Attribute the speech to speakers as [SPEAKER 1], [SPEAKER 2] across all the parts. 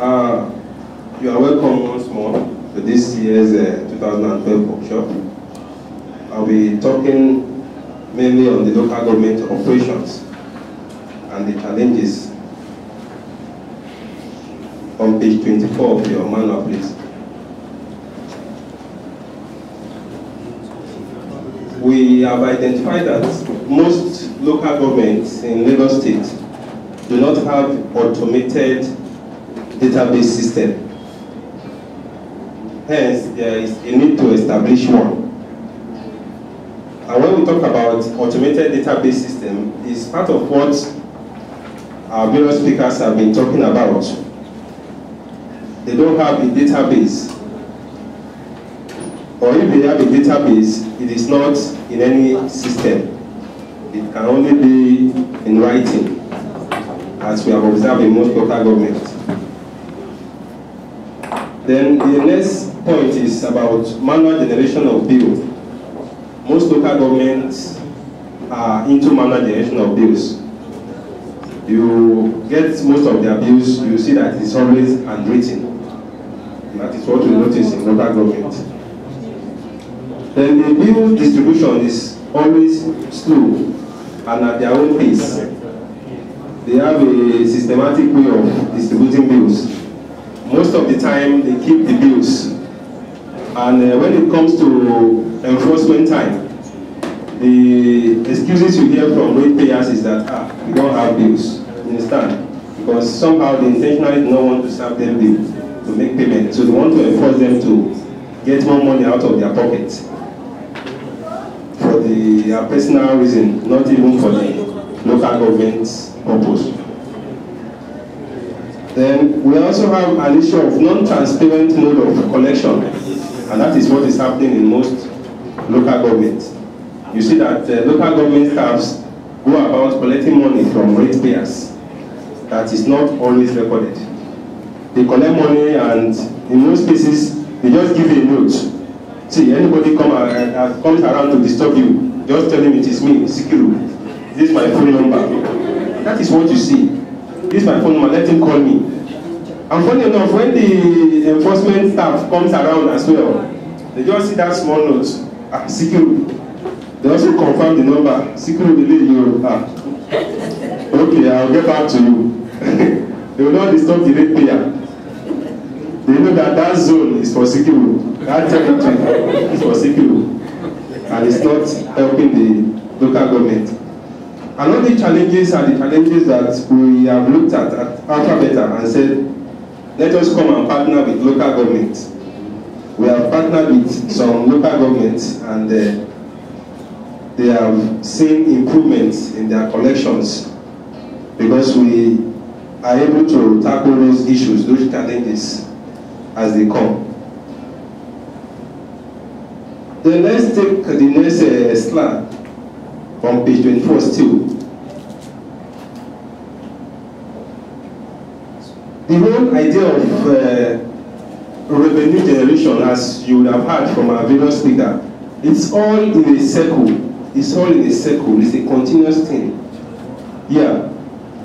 [SPEAKER 1] You are welcome once more to this year's 2012 workshop. I'll be talking mainly on the local government operations and the challenges. On page 24 of your manual, please. We have identified that most local governments in Lagos State do not have automated database system. Hence, there is a need to establish one. And when we talk about automated database system, it's part of what our various speakers have been talking about. They don't have a database. Or if they have a database, it is not in any system. It can only be in writing, as we have observed in most local governments. Then the next point is about manual generation of bills. Most local governments are into manual generation of bills. You get most of their bills, you see that it's always handwritten. That is what we notice in local government. Then the bill distribution is always slow and at their own pace. They have a systematic way of distributing bills. Most of the time, they keep the bills. And when it comes to enforcement time, the excuses you hear from ratepayers is that, we don't have bills. You understand? Because somehow they intentionally do not want to serve them bills to make payment. So they want to enforce them to get more money out of their pockets for their personal reason, not even for the local government's purpose. Then we also have an issue of non-transparent mode of collection, and that is what is happening in most local governments. You see that local government staffs go about collecting money from ratepayers that is not always recorded. They collect money and in most cases, they just give you a note. See, anybody comes around to disturb you, just tell him it is me, Sikiru. This is my phone number. That is what you see. This is my phone number, let him call me. And funny enough, when the enforcement staff comes around as well, they just see that small note, Sikiru. They also confirm the number, Sikiru will leave you. Okay, I'll get back to you. They will not disturb the ratepayer. They know that that zone is for Sikiru. That territory is for Sikiru. And it's not helping the local government. Another challenges are the challenges that we have looked at Alpha Beta and said, let us come and partner with local governments. We have partnered with some local governments and they have seen improvements in their collections because we are able to tackle those issues, those challenges as they come. Then let's take the next slide from page 24 still. The whole idea of revenue generation, as you would have heard from our various speaker, it's all in a circle. It's all in a circle. It's a continuous thing. Yeah.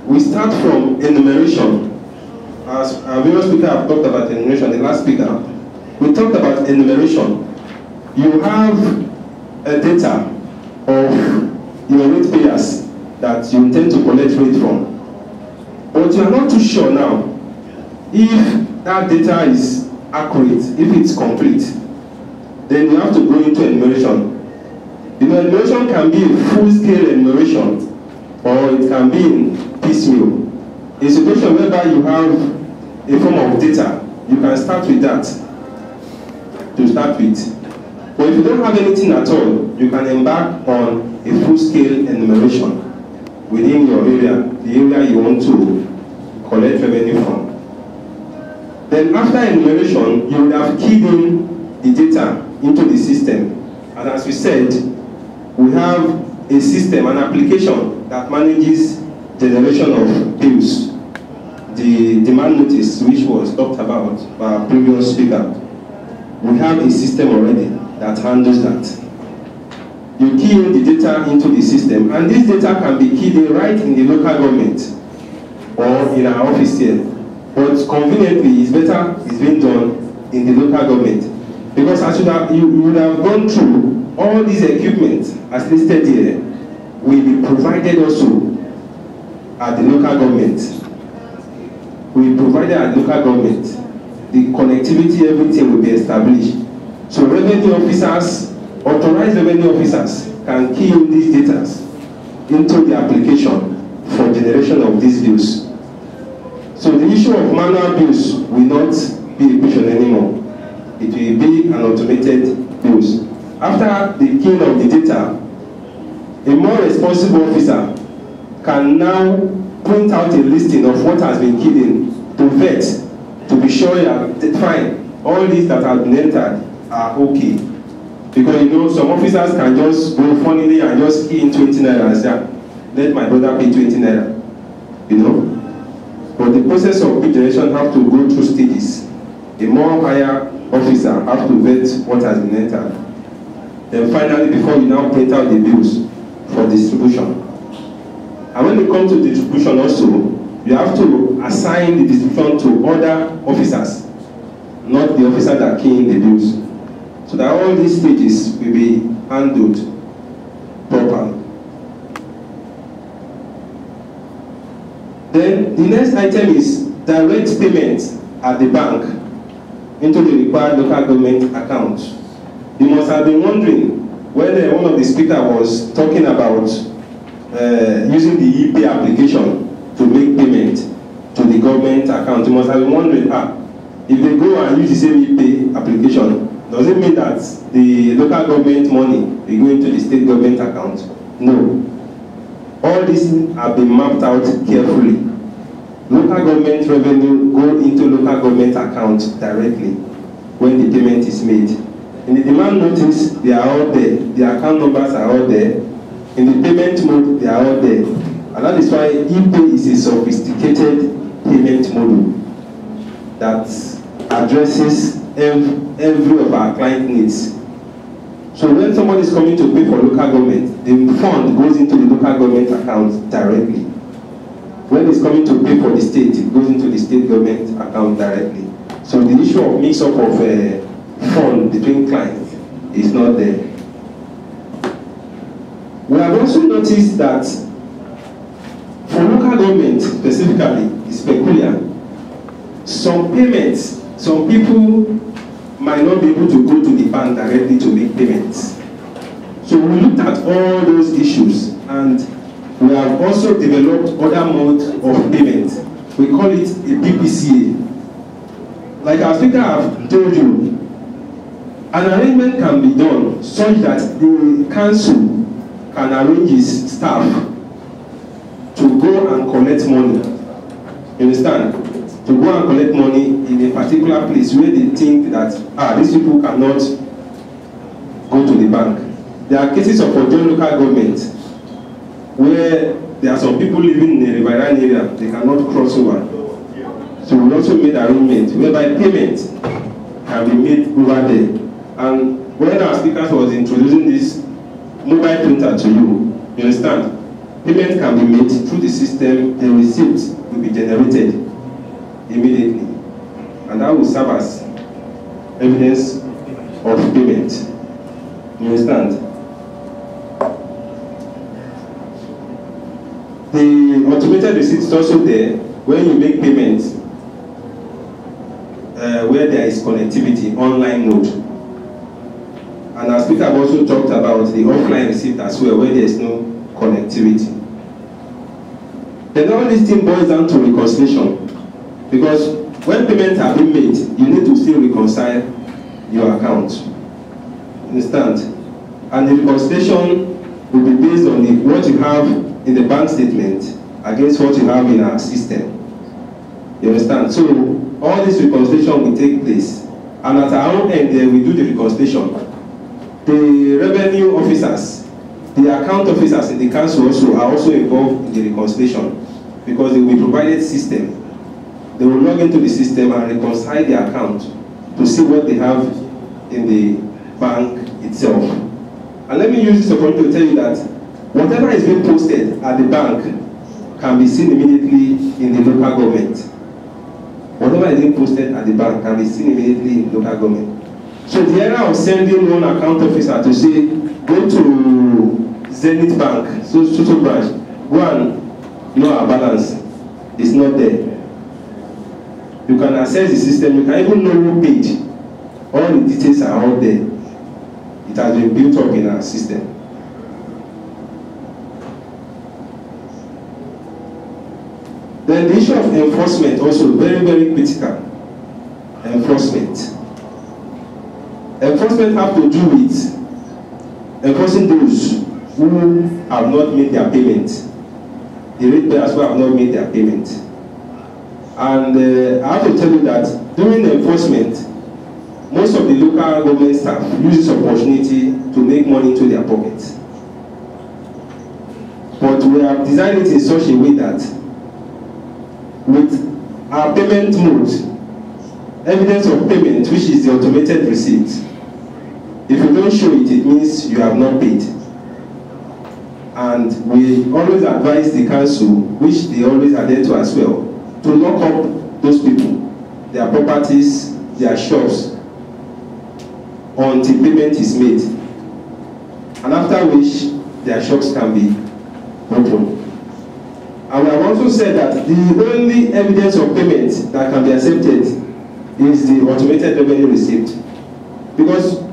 [SPEAKER 1] We start from enumeration. As our various speakers have talked about enumeration, the last speaker, we talked about enumeration. You have a data of your ratepayers that you intend to collect rate from. But you are not too sure now if that data is accurate, if it's complete. Then you have to go into enumeration. You know, enumeration can be a full-scale enumeration, or it can be in piecemeal. A situation whereby you have a form of data, you can start with that to start with. But if you don't have anything at all, you can embark on a full-scale enumeration within your area, the area you want to collect revenue from. Then after enumeration, you would have keyed in the data into the system. And as we said, we have a system, an application that manages generation of bills. The demand notice, which was talked about by our previous speaker, we have a system already that handles that. You key in the data into the system, and this data can be keyed in right in the local government or in our office here. But conveniently, it's better it's being done in the local government. Because as you would have gone through, all these equipment as listed here will be provided also at the local government. We provided at the local government. The connectivity, everything will be established. So revenue officers, authorized revenue officers can key in these data into the application for generation of these bills. So the issue of manual bills will not be a question anymore. It will be an automated bills. After the keying of the data, a more responsible officer can now print out a listing of what has been keyed in to vet, to be sure you are fine. All these that have been entered are okay. Because you know, some officers can just go funnily and just key in 20 naira and say, let my brother pay 20 naira. You know? But the process of bill generation have to go through stages. A more higher officer have to vet what has been entered. Then finally, before you now print out the bills for distribution. And when it comes to distribution also, you have to assign the distribution to other officers, not the officer that key in the bills. So that all these stages will be handled properly. Then the next item is direct payment at the bank into the required local government account. You must have been wondering when one of the speakers was talking about using the ePay application to make payment to the government account. You must have been wondering, if they go and use the same ePay application, does it mean that the local government money will go into the state government account? No. All these have been mapped out carefully. Local government revenue go into local government account directly when the payment is made. In the demand notice, they are all there. The account numbers are all there. In the payment mode, they are all there. And that is why ePay is a sophisticated payment model that addresses every of our client needs. So when somebody is coming to pay for local government, the fund goes into the local government account directly. When it's coming to pay for the state, it goes into the state government account directly. So the issue of mix-up of fund between clients is not there. We have also noticed that for local government specifically, it's peculiar. Some payments, some people might not be able to go to the bank directly to make payments. So we looked at all those issues and we have also developed other modes of payment. We call it a PPCA. Like our speaker have told you, an arrangement can be done such that the council can arrange its staff to go and collect money. You understand? To go and collect money in a particular place where they think that these people cannot go to the bank. There are cases of Ojo local government where there are some people living in a riverine area, they cannot cross over. So we also made arrangements whereby payment can be made over there. And when our speakers was introducing this mobile printer to you, you understand? Payment can be made through the system, the receipt will be generated immediately. And that will serve as evidence of payment. You understand? The automated receipt is also there when you make payments where there is connectivity, online mode. And our speaker also talked about the offline receipt as well, where there is no connectivity. Then all this thing boils down to reconciliation. Because when payments are being made, you need to still reconcile your account. Understand? And the reconciliation will be based on what you have in the bank statement against what you have in our system. You understand? So all this reconciliation will take place. And at our own end, we do the reconciliation. The revenue officers, the account officers in the council also are also involved in the reconciliation because they will be provided system. They will log into the system and reconcile the account to see what they have in the bank itself. And let me use this opportunity to tell you that whatever is being posted at the bank can be seen immediately in the local government. whatever is being posted at the bank can be seen immediately in local government. So the era of sending one account officer to say, go to Zenith Bank, so branch, go and know our balance, is not there. You can access the system, you can even know who paid. All the details are out there. It has been built up in our system. Then the issue of enforcement also very, very critical. Enforcement. Enforcement have to do with enforcing those who have not made their payment. The ratepayers who have not made their payment. And I have to tell you that during the enforcement, most of the local government staff use this opportunity to make money into their pockets. But we have designed it in such a way that with our payment mode, evidence of payment, which is the automated receipt, if you don't show it, it means you have not paid. And we always advise the council, which they always adhere to as well, to lock up those people, their properties, their shops, until payment is made. And after which, their shops can be opened. And we have also said that the only evidence of payment that can be accepted is the automated revenue receipt. Because